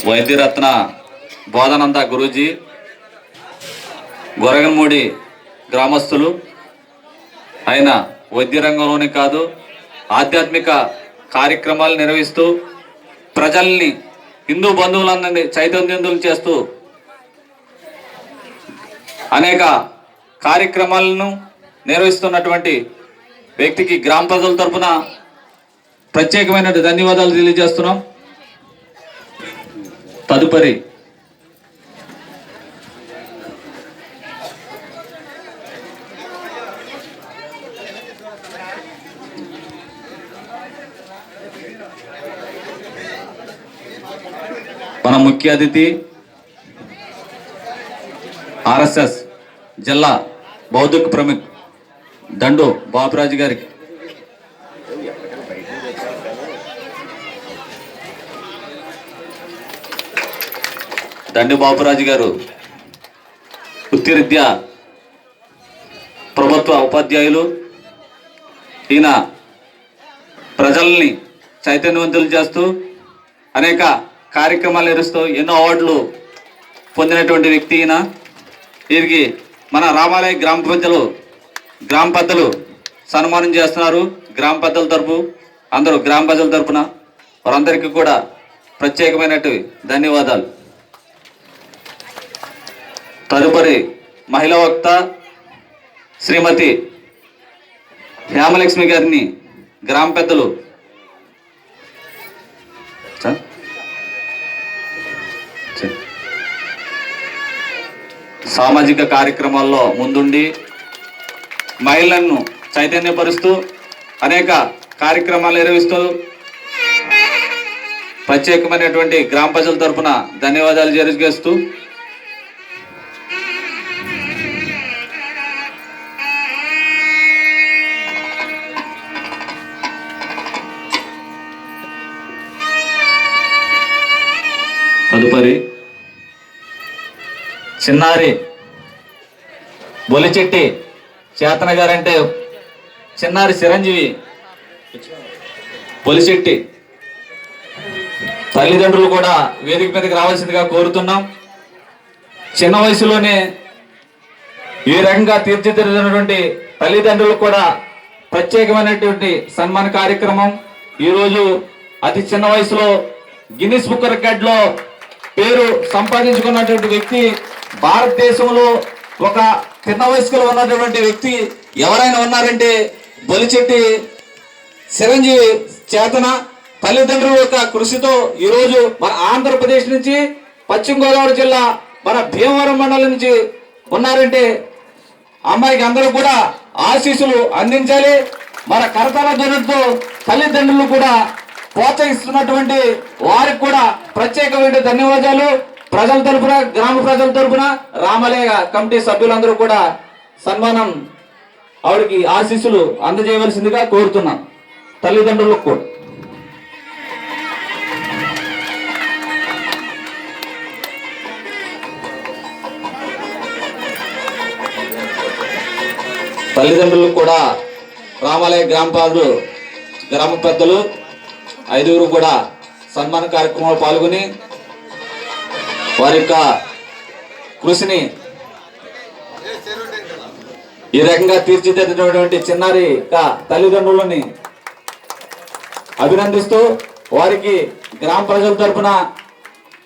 వైద్యరత్న బోధనంద గురూజీ, గొరగన్మూడి గ్రామస్తులు. ఆయన వైద్య రంగంలోనే కాదు, ఆధ్యాత్మిక కార్యక్రమాలు నిర్వహిస్తూ ప్రజల్ని, హిందూ బంధువులందరినీ చైతన్యవంతులు చేస్తూ అనేక కార్యక్రమాలను నిర్వహిస్తున్నటువంటి వ్యక్తికి గ్రామ ప్రజల తరఫున ప్రత్యేకమైన ధన్యవాదాలు తెలియజేస్తున్నాం. తదుపరి మన ముఖ్య అతిథి ఆర్ఎస్ఎస్ జిల్లా బౌద్ధిక ప్రముఖ్ దండు బాపురాజు గారికి దండు బాపురాజు గారు వృత్తిరీత్యా ప్రభుత్వ ఉపాధ్యాయులు. ఈయన ప్రజల్ని చైతన్యవంతులు చేస్తూ అనేక కార్యక్రమాలు నిర్వహిస్తూ ఎన్నో అవార్డులు పొందినటువంటి వ్యక్తి ఈయన. వీరికి మన రామాలయ గ్రామ పెద్దలు సన్మానం చేస్తున్నారు. గ్రామ పెద్దల తరపు అందరూ గ్రామ ప్రజల తరపున వారందరికీ కూడా ప్రత్యేకమైనటువంటి ధన్యవాదాలు. తదుపరి మహిళా వక్త శ్రీమతి హేమలక్ష్మి గారిని గ్రామ పెద్దలు సామాజిక కార్యక్రమాల్లో ముందుండి మహిళలను చైతన్యపరుస్తూ అనేక కార్యక్రమాలు నిర్వహిస్తూ ప్రత్యేకమైనటువంటి గ్రామ ప్రజల తరఫున ధన్యవాదాలు తెలియజేస్తూ తదుపరి చిన్నారి బొలిచెట్టి చేతన గారంటే చిన్నారి చిరంజీవి బొలిచెట్టి తల్లిదండ్రులు కూడా వేదిక మీదకి రావాల్సిందిగా కోరుతున్నాం. చిన్న వయసులోనే ఈ రకంగా తీర్చిదిద్దినటువంటి తల్లిదండ్రులకు కూడా ప్రత్యేకమైనటువంటి సన్మాన కార్యక్రమం. ఈరోజు అతి చిన్న వయసులో గిన్నిస్ బుక్ రికార్డులో పేరు సంపాదించుకున్నటువంటి వ్యక్తి, భారతదేశంలో ఒక చిన్న వయస్కులో ఉన్నటువంటి వ్యక్తి ఎవరైనా ఉన్నారంటే బొలిచెట్టి చిరంజీవి చేతన. తల్లిదండ్రుల యొక్క కృషితో ఈరోజు మన ఆంధ్రప్రదేశ్ నుంచి పశ్చిమ గోదావరి జిల్లా మన భీమవరం మండలం నుంచి ఉన్నారంటే అమ్మాయికి అందరూ కూడా ఆశీస్సులు అందించాలి. మన కరతాళ ధ్వనులతో తల్లిదండ్రులు కూడా ప్రోత్సహిస్తున్నటువంటి వారికి కూడా ప్రత్యేకమైన ధన్యవాదాలు. ప్రజల తరఫున, గ్రామ ప్రజల తరఫున, రామాలయ కమిటీ సభ్యులందరూ కూడా సన్మానం ఆవిడకి ఆశీస్సులు అందజేయవలసిందిగా కోరుతున్నాం. తల్లిదండ్రులకు కూడా రామాలయ గ్రామ పెద్దలు 5గురు కూడా సన్మాన కార్యక్రమంలో పాల్గొని వారి యొక్క కృషిని ఈ రకంగా తీర్చిదిద్దినటువంటి చిన్నారి తల్లిదండ్రులని అభినందిస్తూ వారికి గ్రామ ప్రజల తరఫున